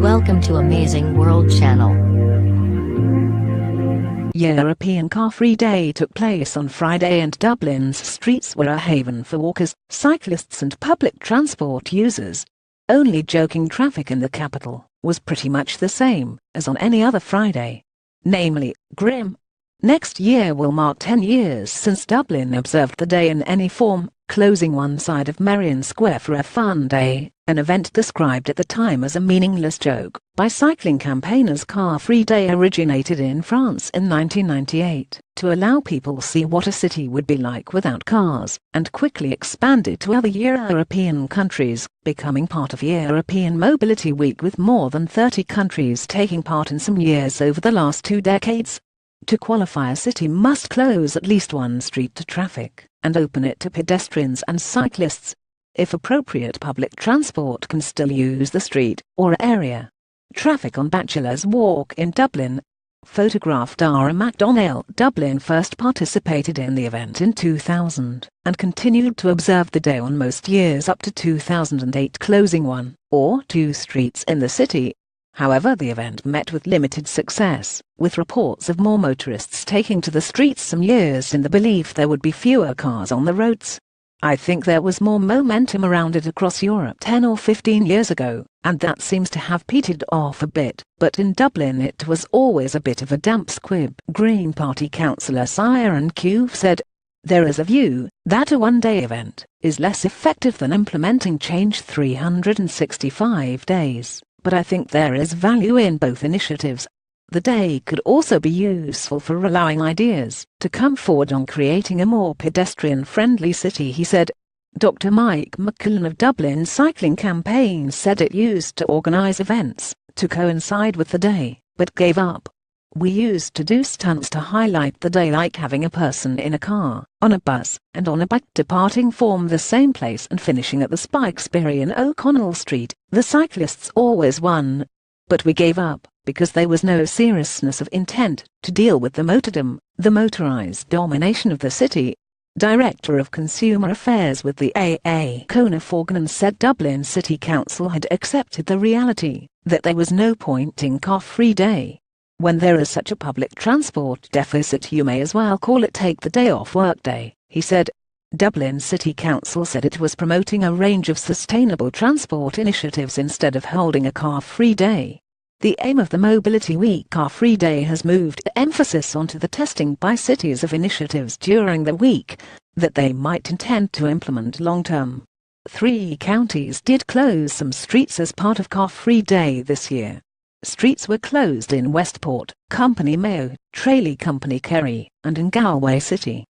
Welcome to Amazing World Channel. European CarFree Day took place on Friday and Dublin's streets were a haven for walkers, cyclists and public transport users. Only joking, traffic in the capital was pretty much the same as on any other Friday. Namely, grim. Next year will mark 10 years since Dublin observed the day in any form, closing one side of Merrion Square for a fun day, an event described at the time as a meaningless joke by cycling campaigners. CarFree Day originated in France in 1998 to allow people to see what a city would be like without cars, and quickly expanded to other European countries, becoming part of European Mobility Week with more than 30 countries taking part in some years over the last 2 decades. To qualify, a city must close at least one street to traffic and open it to pedestrians and cyclists. If appropriate, public transport can still use the street or area. Traffic on Bachelor's Walk in Dublin. Photographed. Dara MacDonnell. Dublin first participated in the event in 2000 and continued to observe the day on most years up to 2008, closing 1 or 2 streets in the city. However, the event met with limited success, with reports of more motorists taking to the streets some years in the belief there would be fewer cars on the roads. I think there was more momentum around it across Europe 10 or 15 years ago, and that seems to have petered off a bit, but in Dublin it was always a bit of a damp squib. Green Party councillor Siren Q said, "There is a view that a one-day event is less effective than implementing change 365 days. But I think there is value in both initiatives. The day could also be useful for allowing ideas to come forward on creating a more pedestrian-friendly city," he said. Dr. Mike McCullen of Dublin Cycling Campaign said it used to organise events to coincide with the day, but gave up. "We used to do stunts to highlight the day, like having a person in a car, on a bus, and on a bike departing from the same place and finishing at the Spikesbury in O'Connell Street. The cyclists always won. But we gave up, because there was no seriousness of intent to deal with the motordom, the motorised domination of the city." Director of Consumer Affairs with the AA, Conor Forgan, said Dublin City Council had accepted the reality that there was no point in CarFree Day. "When there is such a public transport deficit, you may as well call it Take the Day Off Work Day," he said. Dublin City Council said it was promoting a range of sustainable transport initiatives instead of holding a CarFree Day. The aim of the Mobility Week CarFree Day has moved the emphasis onto the testing by cities of initiatives during the week that they might intend to implement long-term. 3 counties did close some streets as part of CarFree Day this year. Streets were closed in Westport, Company Mayo, Tralee, Company Kerry, and in Galway City.